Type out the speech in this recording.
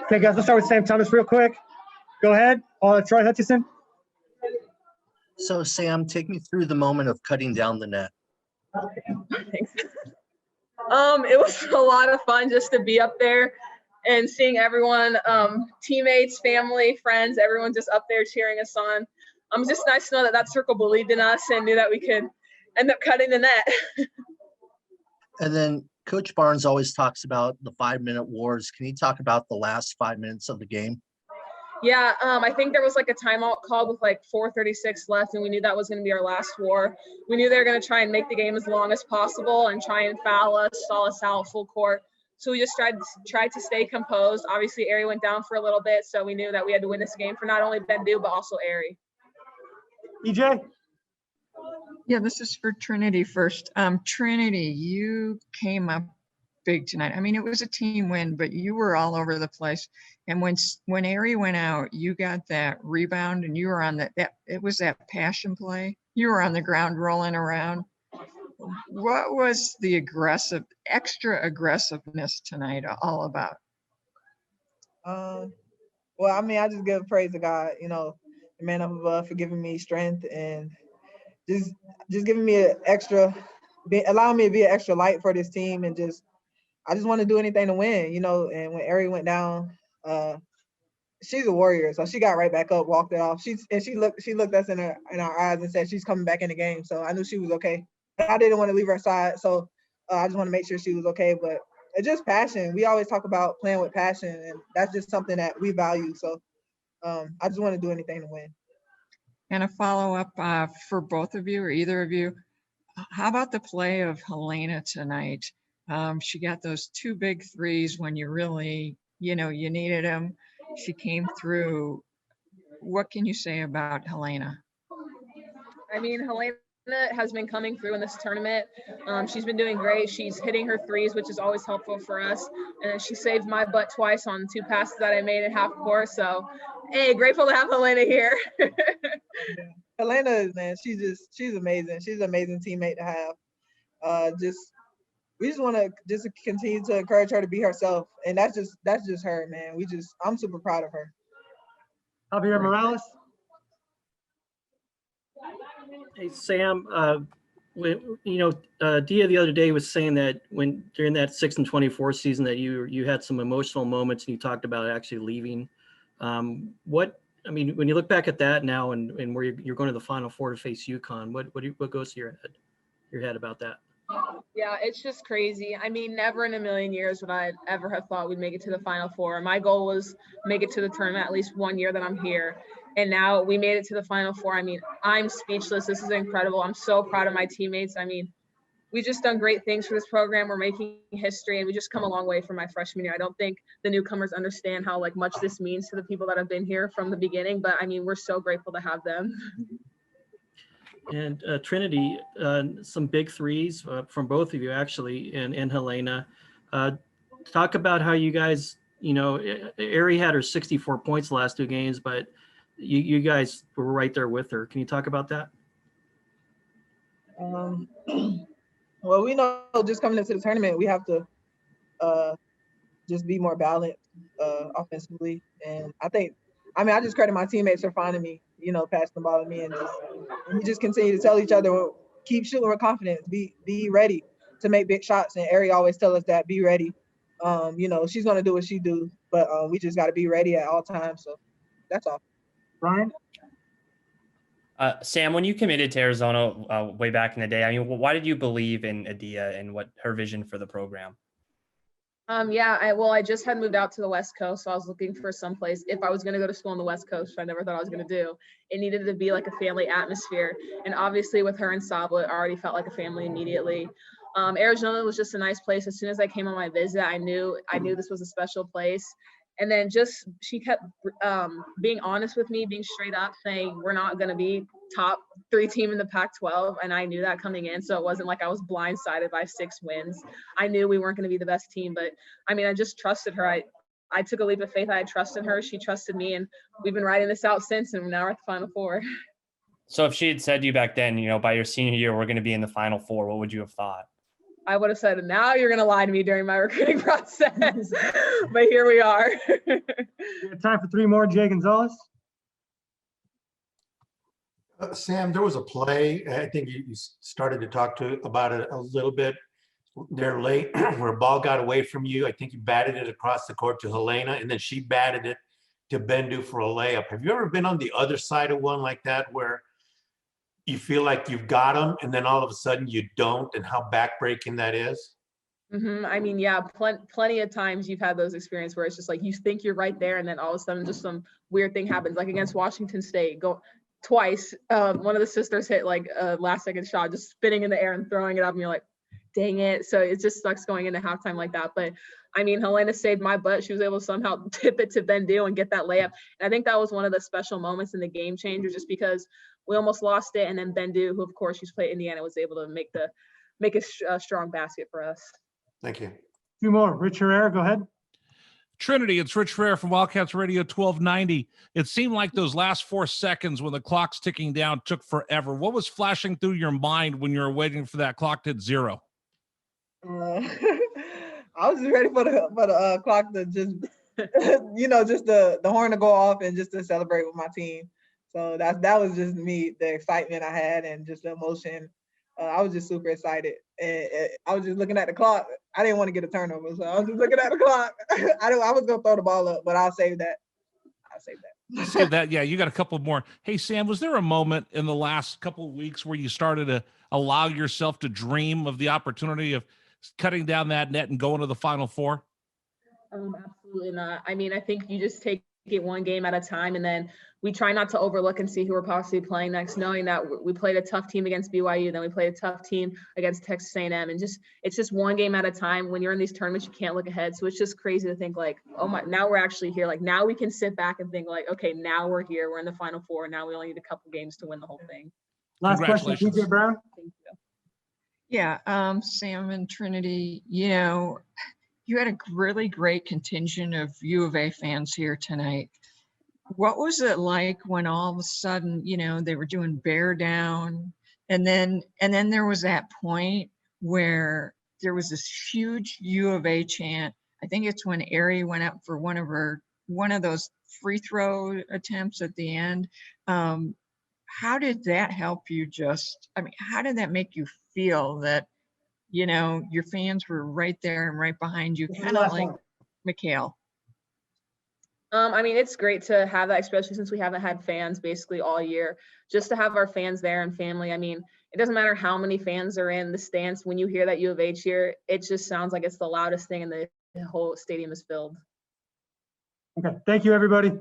Okay, guys, let's start with Sam Thomas real quick. Go ahead. Troy Hutchison. So, Sam, take me through the moment of cutting down the net. Thanks. It was a lot of fun just to be up there and seeing everyone, teammates, family, friends, everyone just up there cheering us on. Just nice to know that circle believed in us and knew that we could end up cutting the net. And then Coach Barnes always talks about the 5-minute wars. Can you talk about the last 5 minutes of the game? Yeah, I think there was like a timeout called with like 4:36 left, and we knew that was going to be our last war. We knew they were going to try and make the game as long as possible and try and foul us, stall us out full court. So we just tried to stay composed. Obviously, Aerie went down for a little bit, so we knew that we had to win this game for not only Bendu but also Aerie. EJ? Yeah, this is for Trinity first. Trinity, you came up big tonight. I mean, it was a team win, but you were all over the place. And when Aerie went out, you got that rebound and you were on that it was that passion play. You were on the ground rolling around. What was the extra aggressiveness tonight all about? Well, I mean, I just give praise to God, the man up above, for giving me strength and just giving me allowing me to be an extra light for this team, and I just want to do anything to win, And when Aerie went down, she's a warrior, so she got right back up, walked it off. She looked us in our eyes and said she's coming back in the game. So I knew she was okay. I didn't want to leave her side, so I just want to make sure she was okay. But it's just passion. We always talk about playing with passion, and that's just something that we value. So I just want to do anything to win. And a follow-up for both of you or either of you, how about the play of Helena tonight? She got those 2 big threes when you really, you needed them. She came through. What can you say about Helena? I mean, Helena has been coming through in this tournament. She's been doing great. She's hitting her threes, which is always helpful for us. And she saved my butt twice on 2 passes that I made in half court. So, hey, grateful to have Helena here. Helena, man, she's amazing. She's an amazing teammate to have. We just want to continue to encourage her to be herself, and that's just her, man. I'm super proud of her. Javier Morales. Hey, Sam, Dia the other day was saying that during that 6-24 season that you had some emotional moments and you talked about actually leaving. When you look back at that now and where you're going to the Final Four to face UConn, what goes to your head about that? Yeah, it's just crazy. I mean, never in a million years would I ever have thought we'd make it to the Final Four. My goal was make it to the tournament at least 1 year that I'm here. And now we made it to the Final Four. I mean, I'm speechless. This is incredible. I'm so proud of my teammates. I mean, we've just done great things for this program. We're making history, and we just come a long way from my freshman year. I don't think the newcomers understand how much this means to the people that have been here from the beginning. But I mean, we're so grateful to have them. And Trinity, some big threes from both of you actually, and Helena. Talk about how you guys, Aerie had her 64 points the last 2 games, but you guys were right there with her. Can you talk about that? Well, we know just coming into the tournament, we have to just be more balanced offensively. And I just credit my teammates for finding me, passing the ball to me, and we just continue to tell each other, keep shooting with confidence, be ready to make big shots. And Aerie always tell us that, be ready. She's going to do what she do, but we just got to be ready at all times. So that's all. Brian? Sam, when you committed to Arizona way back in the day, I mean, why did you believe in Adia and what her vision for the program? I just had moved out to the West Coast, so I was looking for someplace. If I was going to go to school on the West Coast, which I never thought I was going to do, it needed to be like a family atmosphere. And obviously with her and Saba, it already felt like a family immediately. Arizona was just a nice place. As soon as I came on my visit, I knew this was a special place. And then she kept being honest with me, being straight up, saying we're not going to be top 3 team in the Pac-12. And I knew that coming in. So it wasn't like I was blindsided by 6 wins. I knew we weren't going to be the best team. But, I mean, I just trusted her. I took a leap of faith. I had trusted her. She trusted me. And we've been riding this out since. And now we're at the Final Four. So if she had said to you back then, by your senior year, we're going to be in the Final Four, what would you have thought? I would have said, now you're going to lie to me during my recruiting process. But here we are. We have time for 3 more. Jay Gonzalez. Sam, there was a play, I think you started to talk about it a little bit there late, where a ball got away from you. I think you batted it across the court to Helena, and then she batted it to Bendu for a layup. Have you ever been on the other side of one like that, where you feel like you've got them and then all of a sudden you don't, and how backbreaking that is? I mean, yeah, plenty of times you've had those experiences where it's just like you think you're right there, and then all of a sudden just some weird thing happens. Like against Washington State, twice. One of the sisters hit like a last second shot, just spinning in the air and throwing it up, and you're like, dang it. So it just sucks going into halftime like that. But I mean, Helena saved my butt. She was able to somehow tip it to Bendu and get that layup. And I think that was one of the special moments in the game changer, just because we almost lost it. And then Bendu, who of course used to play Indiana, was able to make a strong basket for us. Thank you. 2 more. Rich Herrera, go ahead. Trinity, it's Rich Herrera from Wildcats Radio 1290. It seemed like those last 4 seconds when the clock's ticking down took forever. What was flashing through your mind when you were waiting for that clock to hit 0? I was just ready for the clock to just, just the horn to go off and just to celebrate with my team. So that was just me, the excitement I had and just the emotion. I was just super excited. And I was just looking at the clock. I didn't want to get a turnover, so I was just looking at the clock. I was going to throw the ball up, but I'll save that. Save that. Yeah, you got a couple more. Hey, Sam, was there a moment in the last couple of weeks where you started to allow yourself to dream of the opportunity of cutting down that net and going to the Final Four? Absolutely not. I mean, I think you just take it one game at a time, and then we try not to overlook and see who we're possibly playing next, knowing that we played a tough team against BYU, then we played a tough team against Texas A&M, and it's just one game at a time. When you're in these tournaments, you can't look ahead. So it's just crazy to think like, oh my, now we're actually here. Like now we can sit back and think like, okay, now we're here. We're in the Final Four. Now we only need a couple games to win the whole thing. Last question, PJ Brown. Thank you. Yeah, Sam and Trinity, you had a really great contingent of U of A fans here tonight. What was it like when all of a sudden, they were doing bear down, and then there was that point where there was this huge U of A chant. I think it's when Ari went up for one of those free throw attempts at the end. How did that help you? How did that make you feel that, your fans were right there and right behind you, kind of like Mikhail? I mean, it's great to have that, especially since we haven't had fans basically all year, just to have our fans there and family. I mean, it doesn't matter how many fans are in the stands. When you hear that U of A cheer, it just sounds like it's the loudest thing, and the whole stadium is filled. Okay. Thank you, everybody.